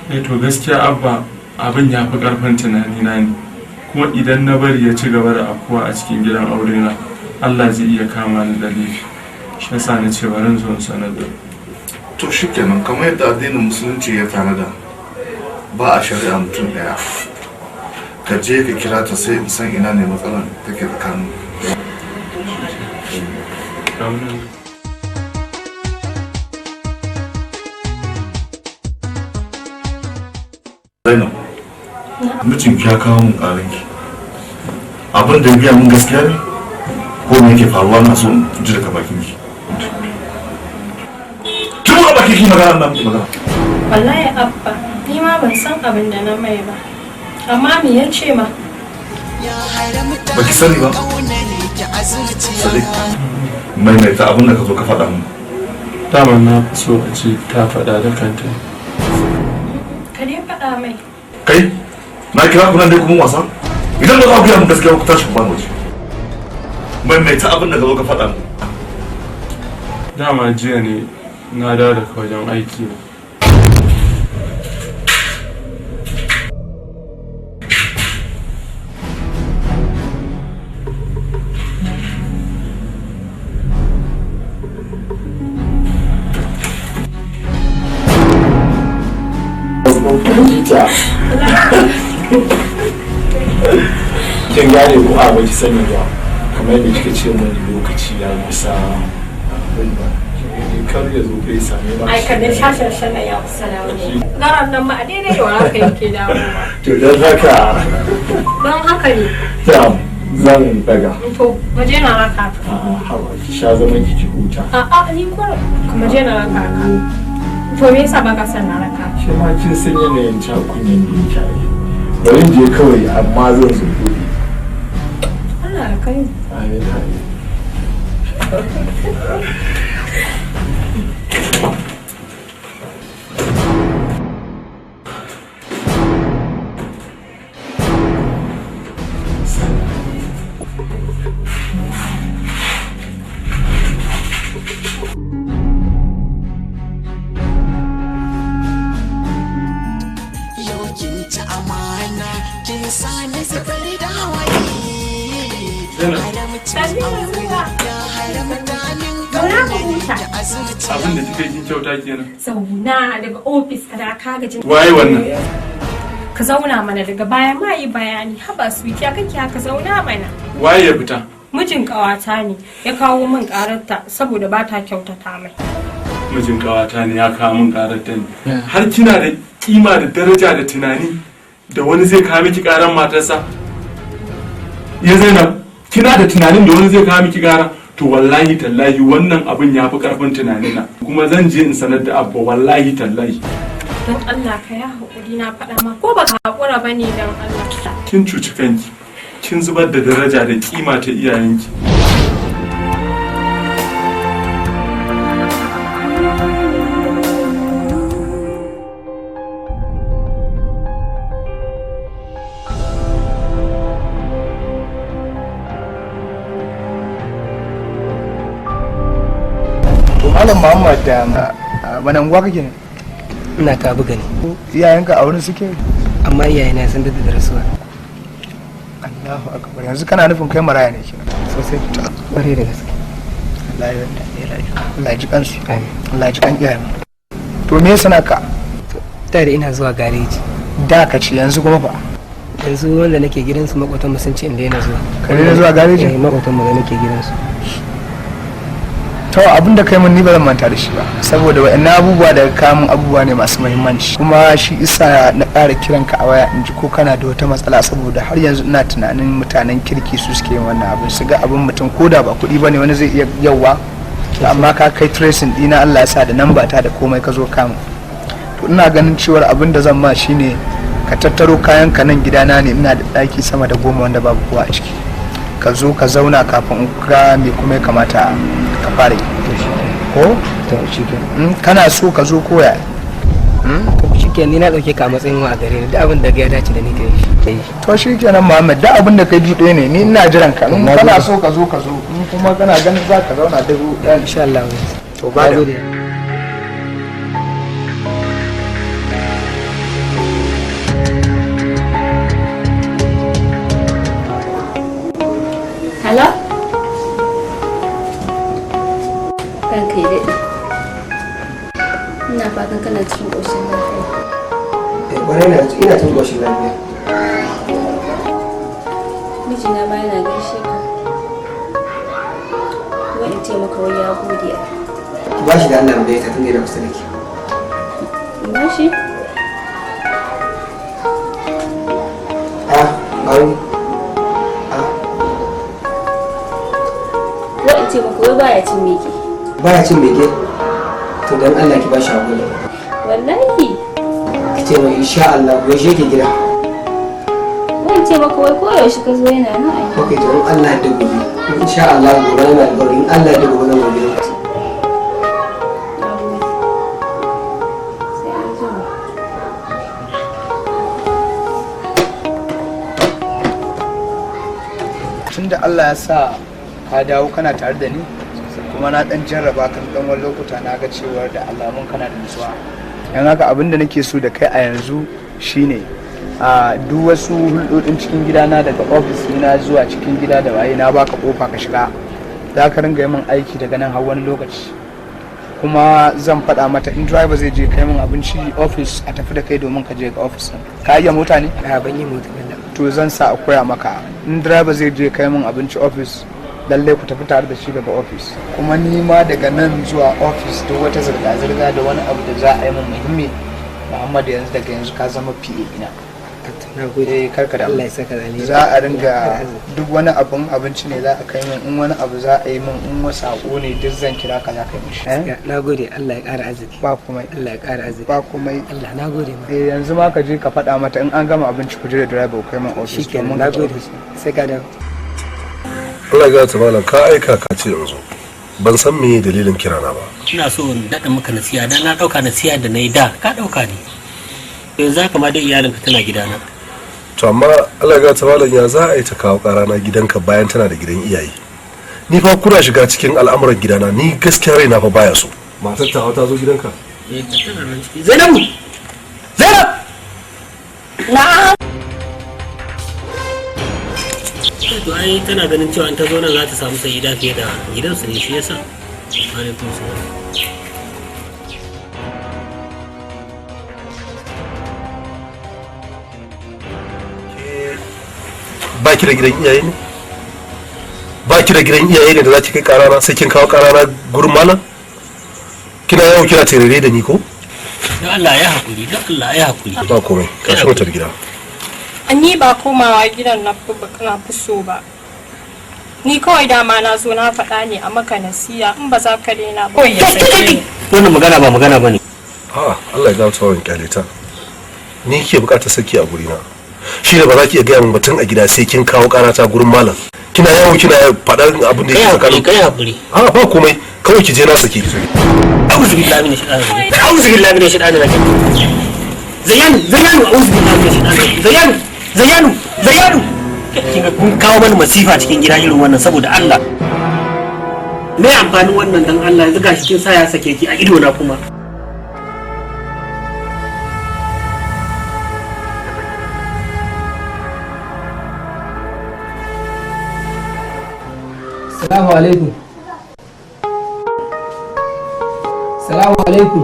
To gaskiya abba abin ya fi karfin tunani na ne kuma idan na bari ya ci gaba da afuwa a cikin gidan aure na Allah zai iya kama ni da laifi shi yasa na ce bari zo in sanar da to shikenan kamar yadda addinin musulunci ya tanada ba a shari'a mutum daya ka je ka kira ta sai in san ina ne matsalar take tsakanin Zainab, mijinki ya kawo mun ƙarinki. Abin da ya biya mun gaskiya ne? Ko me yake faruwa na so in ji daga bakinki? Tun ba baki ki magana nan magana. Wallahi abba, ni ma ban san abin da na mai ba. Amma me ya ce ma? Baki sani ba? Sadiq, maimaita abin da ka zo ka faɗa mun. dama na so a ce ta faɗa da kanta. Ka dai faɗa mai. Kai, na kira ku nan dai kuma wasa? Idan ba za ku yi mun gaskiya ku tashi ku bani waje. Maimaita abin da ka zo ka faɗa mun. Dama jiya ne na dawo daga wajen aiki ne. Kin gane ko a baki sani ba kamar yadda kika ce mun lokaci ya kusa kar ya zo kai same ba ai ka da shashashan na ya salamu ne garan nan ma a daidai da wa haka yake dawowa to don haka ne zan daga to waje na raka ka hawa ki sha zaman ki huta ni ko kuma je na raka ka to me yasa baka san na raka shi ma kin san yanayin cakunyan da yake bari je kawai amma zan zo gobe Allah kai amin amin abin da kika yi kyauta kenan zauna daga ofis kada ka gaji waye wannan ka zauna mana daga baya ma yi bayani haba su ya kake haka zauna mana waye ya fita mijin kawata ne ya kawo min kararta saboda ba ta kyautata mai mijin kawata ne ya kawo min kararta ne har kina da kima da daraja da tunani da wani zai kawo miki karan matarsa ya Zainab kina da tunanin da wani zai kawo miki kara to wallahi tallahi wannan abin ya fi karfin tunanina kuma zan je in sanar da abba wallahi tallahi don Allah ka ya haƙuri na faɗa ma ko baka haƙura bane don Allah kin cuci kanki kin zubar da daraja da kima ta iyayenki Malam Muhammad da wani unguwa kake ne? Ina ta buga ne. Iyayenka a wurin suke? Amma iyayena sun da rasuwa. Allahu akbar. Yanzu kana nufin kai maraya ne kenan. Sosai ta kware da gaske. Allah ya ji kansu. Allah ya ji kan iyayen. To me yasa naka? Da ina zuwa gareji. Da ka ce yanzu kuma fa? Yanzu wanda nake gidansu makwatan mu sun ce inda yana zuwa. Ka daina zuwa gareji? Makwatan mu da nake gidansu. to abin da kai mun ni ba zan manta da shi ba saboda wa'annan abubuwa da kamun abubuwa ne masu muhimmanci kuma shi isa na ƙara kiran ka a waya in ji ko kana da wata matsala saboda har yanzu ina tunanin mutanen kirki su suke yin wannan abin su ga abin mutum ko da ba kuɗi ba ne wani zai iya yawa amma ka kai tracing ɗina Allah ya sa da namba ta da komai ka zo kamu to ina ganin cewar abin da zan ma shine ka tattaro kayan ka nan gidana ne ina da ɗaki sama da 10 wanda babu kowa a ciki ka zo ka zauna kafin ga me kuma ya kamata ka fara yi ko to shikenan kana so ka zo koya to shikenan ni na dauke ka a matsayin wa a gare ni da abin da ya dace da ni kai to shikenan Muhammad da abin da kai dude ne ni ina jiran ka in kana so ka zo in kuma kana ganin za ka zauna da ɗan insha Allah to ba da Hello? Kanka yi daɗi. Ina fatan kana cikin ƙoshin lafiya. Ƙwarai ina cikin ƙoshin lafiya. Mijina ma yana gaishe ka. Kuma in ce maka wai ya gode. Ki ba shi da Allah bai ta tunge da kusa da ke. Ba shi? Bari. Ce maka wai baya cin meke. Baya cin meke? To dan Allah ki bashi hakuri. Wallahi. Ki ce mai insha Allah wai shi ke gida. Wai ce maka wai ko yaushe ka zo yana nan a gida. Okay to in Allah ya dubo insha Allah gobe na alƙawari in Allah ya dubo nan gobe. Tunda Allah ya sa ka dawo kana tare da ni kuma na dan jarraba kan dan wani lokuta na ga cewar da alamun kana da nutsuwa yan haka abin da nake so da kai a yanzu shine a duk wasu hulɗoɗin cikin gidana daga ofis na zuwa cikin gida da waye na baka kofa ka shiga za ka ringa yi min aiki daga nan har wani lokaci kuma zan faɗa mata in driver zai je kai min abinci ofis a tafi da kai domin ka je ga ofis ka iya mota ne? a ban yi mota to zan sa a koya maka in driver zai je kai min abinci ofis lalle ku tafi tare da shi daga ofis, kuma ni ma daga nan zuwa ofis duk wata zirga-zirga da wani abu da za a yi min muhimmi, Muhammadu yanzu daga yanzu ka zama PA ina. Na gode, karka da Allah ya saka zalimi. Za a ringa duk wani abun abinci ne za a kai min, in wani abu za a yi min, in wasu sako ne duk zan kira ka za ka yi mishi. Na gode, Allah ya ƙara arziki. Ba komai. Allah ya ƙara arziki. Ba komai. Allah na gode ma. Yanzu ma ka je ka faɗa mata in an gama abinci ku je da driver ku kai min ofis. Shikenan, na gode. Sai ka dawo. Allah ya ta malam ka aika ka ce yanzu. Ban san me dalilin kirana ba. Ina so in daɗa maka nasiha dan na ɗauka nasiha da na yi da ka ɗauka ne. Yanzu haka ma dai iyalinka tana gidana. To amma Allah ya ta malam ya za a yi ta kawo karana gidanka bayan tana da gidan iyaye. Ni fa kuna shiga cikin al'amuran gidana, ni gaskiya raina fa baya so. Matar ta zo gidanka? Zainabu! Zainab! Na'am! To ai tana ganin cewa in ta zo nan za ta samu sayida fiye da gidansu ne shi yasa. Alaikum salam. Ba ki da gidan iyaye ne? Ba ki da gidan iyaye ne da za ki kai karana sai kin kawo karana gurin malam? Kina yawo kina terere da ni ko? Don Allah ya hakuri, don Allah ya hakuri. Ba komai, ka shi mutar gida. Ni ba komawa gidan na fi so ba. Ni kawai dama na zo na faɗa ne a maka nasiya in ba za ka daina ba. Wannan magana ba magana bane. A'a, Allah ya gafarta wa kyaleta. Ni ke bukatar saki a gurina. Shi da ba za ki iya gaya min batun a gida sai kin kawo karata gurin malam. Kina yawo kina faɗan abin da yake tsakanin. Kai hakuri. A'a ba komai, kawai ki je na saki ki zo. A'udhu billahi minash shaitanir rajim. A'udhu billahi minash shaitanir rajim. Zayyanu, a'udhu billahi minash shaitanir rajim. Zayyanu. Kinga kun kawo mana masifa cikin gida irin wannan saboda Allah. Me amfanin wannan dan Allah yanzu gashi kin sa ya sake ki a ido na kuma. Salamu alaikum. Salamu alaikum.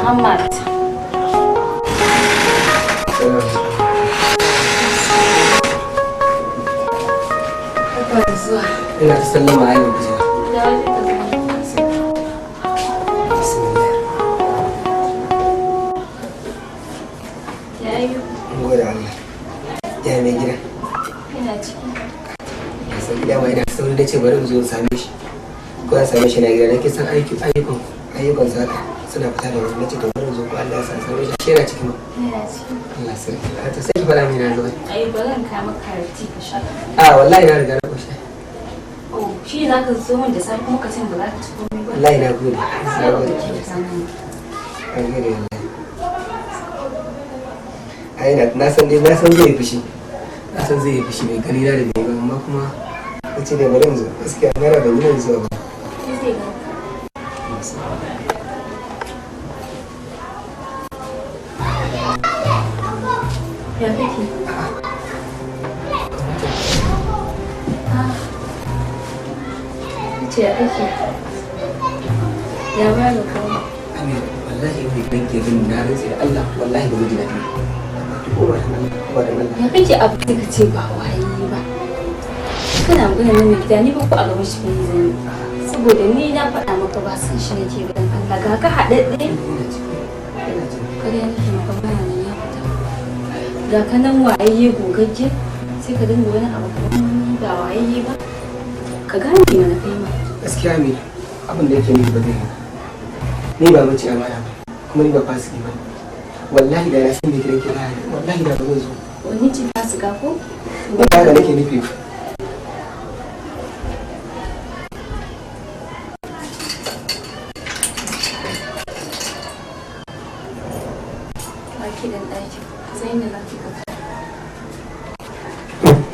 Muhammad. Ina ta sallama a yau kusa. Gode Allah. Ya mai gida. Ina ciki. Ya san gida ma ina sauri da ce bari in zo in same shi. Ko ya same shi na gida nake san ayyukan saka suna fita da wani nace to bari in zo ko Allah ya sa same shi yana ciki ma. Ina ciki. Allah sai. Ta sai ki fara min na zo. Ai bari in ka maka rati ka sha. Wallahi na riga na kushe. Oh, shi za ka zo min da safe kuma ka ce ba za ka ci komai ba. Wallahi na gode. Na gode. An gode wallahi. Ai na san zai fushi. Na san zai fushi mai gani na da bai ba amma kuma kace ne bari in zo. Gaskiya mara da wurin zuwa ba. Ya kake? Ce ya kake? Ya ba da kawo. Amir, wallahi mai ganke gani na rantsi da Allah wallahi ba ji daɗi. Ya kake abu da ka ce ba waye ba. Kana magana nan mai gida ni ba ku a gaban shi bai zan saboda ni na faɗa maka ba san shi nake ganin Allah ga ka haɗaɗɗe. Kare nake maka baya nan ya fita. Ga ka nan wayayye gogagge sai ka dinga wani abu kuma ba wayayye ba. Ka gane mana kai ma. Gaskiya Amir, abin da yake nufi ba zai yi. Ni ba mace amana ba, kuma ni ba fasiki ba. Wallahi da na san da kiran kira ne, wallahi da ba zan zo. Wani ce fasika ko? Ba da nake nufi. Baki dan ɗaki, sai inda za ki kafa.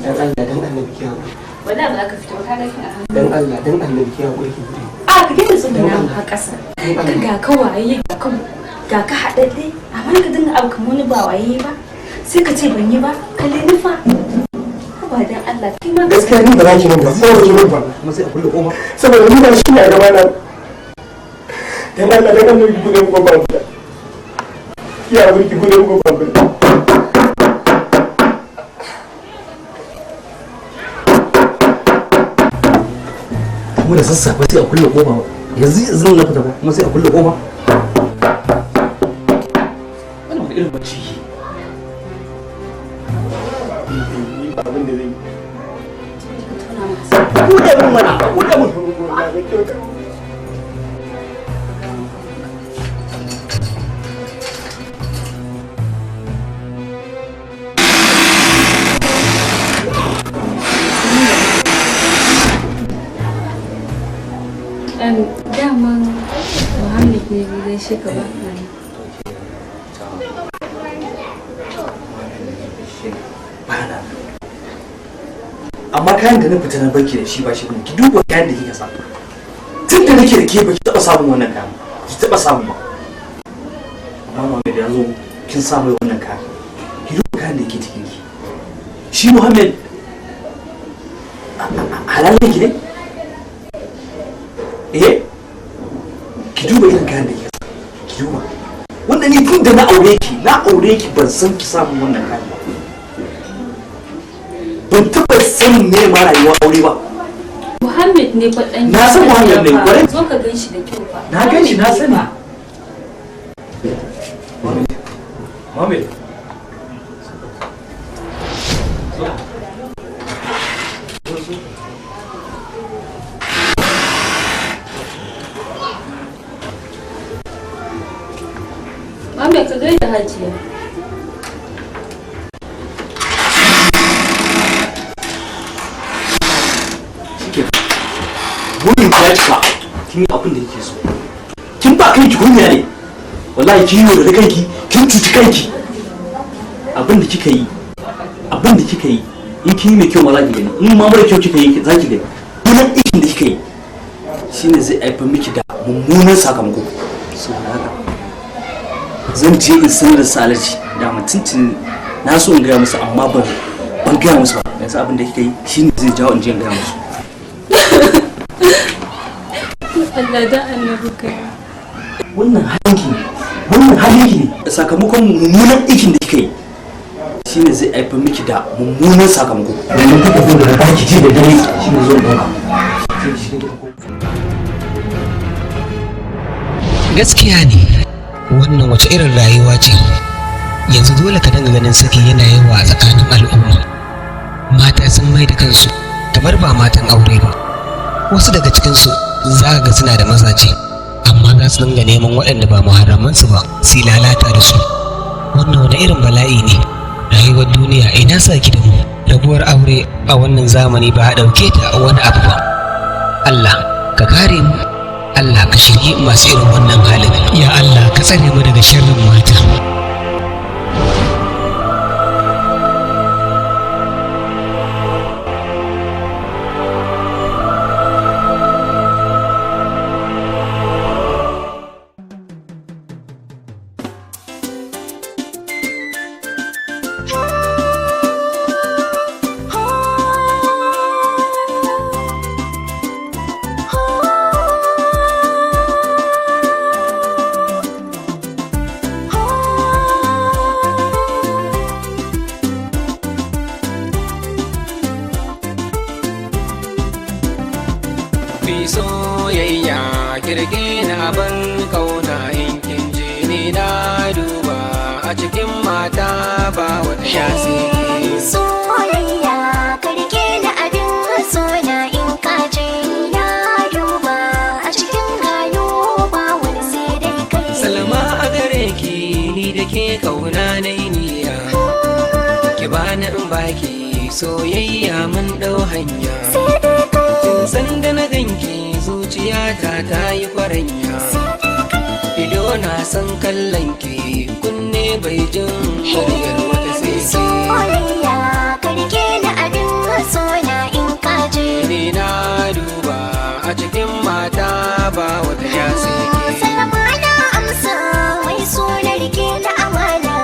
Dan Allah, dan Allah ki hawo. Wala ba za ka fito ba ka ga kin a hannu. Dan Allah, dan Allah ki hawo ki bude. A ka gina sun da namu har ƙasa. Ka ga ka waye ga ka haɗaɗɗe amma ka dinga abu kamar wani ba waye ba sai ka ce ban yi ba ka leni fa. Ba dan Allah kai ma gaskiya ni ba za ki nan ba sai ki nan ba kuma sai a kulle koma saboda ni ba shi ne a gaba na. Dan Allah ki bude ko ba. ya burki gode ko babu kuma da sassafe sai a kulle kofa yanzu na fita kuma sai a kulle kofa wannan wani irin bacci abin da zai buɗe mun mana buɗe mun daman Muhammad ne zai shi ka ba amma kayan da na fita na banki da shi ba shi bane ki duba kayan da kika sa tun da nake da ke ba ki taba samun wannan kayan ki taba samu ba amma Muhammad ya zo kin samu wannan kayan ki duba kayan da yake cikin ki shi Muhammad halalin ki ne ki duba irin kayan da kika sa ki duba wannan ni tun da na aure ki ban san ki samu wannan kayan ba ban taɓa sanin me ma rayuwa aure ba. Muhammad ne fa dan na san Muhammad ne kwarai zo ka gan shi da kyau fa na gan shi na sani Muhammad Muhammad ka gaida Hajiya ya cika kin yi abin da yake so kin ba kanki kunya ne wallahi kin yi da kanki kin cuci kanki abin da kika yi in kin yi mai kyau ma za ki gani in ma mara kyau kika yi za ki gani wannan aikin da kika yi shine zai haifar miki da mummunan sakamako saboda haka zan je in sanar da salaci da mutuntun na so in gaya musu amma ban gaya musu ba yanzu abin da kika yi shine zai jawo in je in gaya musu Allah da annabi kai wannan halinki ne sakamakon mummunan aikin da kika yi shine zai haifar miki da mummunan sakamako domin kuka zo da baki ji da dare shine zo dauka gaskiya ne wannan wace irin rayuwa ce yanzu dole ka dinga ganin saki yana yawa a tsakanin al'umma mata sun mai da kansu kamar ba matan aure ba wasu daga cikinsu za ka ga suna da mazaje amma za su dinga neman waɗanda ba muharramansu ba su lalata da su wannan wani irin bala'i ne rayuwar duniya ina sa ki da mu rabuwar aure a wannan zamani ba a ɗauke ta wani abu ba Allah ka kare mu Allah ka shirye masu irin wannan halin ya Allah ka tsare mu daga sharrin mata soyayya kirge na ban kauna in kin je ni na duba a cikin mata ba wata shasi soyayya kirge na abin sona in ka je na duba a cikin gayo ba wani sai dai kai salama a gare ki ni da ke kauna na niyya ki bani in baki soyayya mun dau hanya sanda na ganki zuciyata ta yi kwaranya ido na san kallon ki kunne bai jin muryar wata sai soyayya karke na abin sona in ka je ni na duba a cikin mata ba wata ya sai ke salama na amsa mai sona rike na amana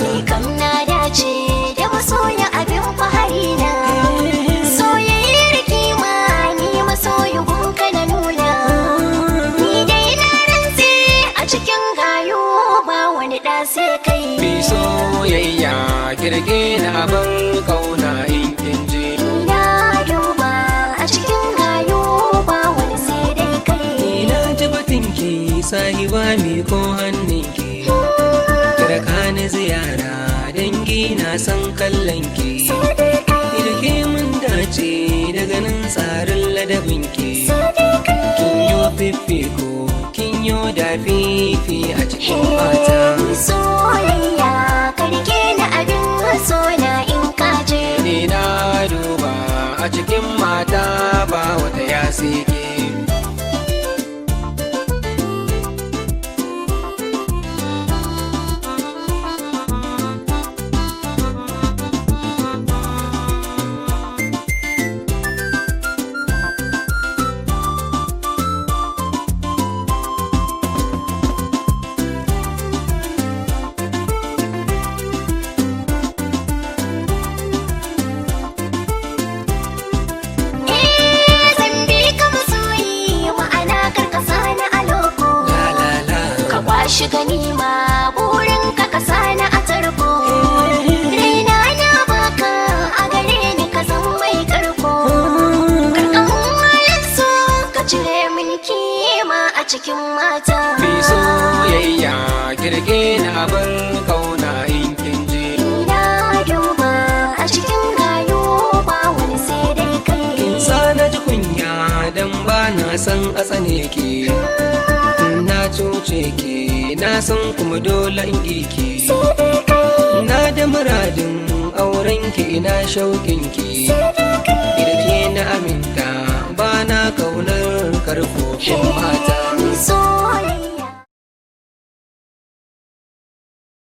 ni kam na dace da masoya abin fahari na kirge na bar kauna in kin je. Na duba a cikin gayo ba wani sai dai kai. Ina ji batinki sahiba mi ko hannunki. Raka ni ziyara dangi na san kallonki. Irke mun dace da ganin tsarin ladabinki. Kin yo fifiko kin yo da fifi a cikin mata. Soyayya karke na abin sona in kaje. Ni na duba a cikin mata ba wata ya sike. Shi ganima burin ka kasa na a tarko. Raina na baka a gare ni ka zan mai karko. Karkan halatsu ka cire min kima a cikin mata. Fi soyayya kirge na bar kauna in kin je. Na duba a cikin gayo ba wani sai dai kai. Insa na ji kunya dan ba na san a tsane ki. Na cuce ki na san kuma dole in ki. Na da muradin auren ki ina shauƙin ki. Irke na aminta ba na kaunar karfofin mata. Soyayya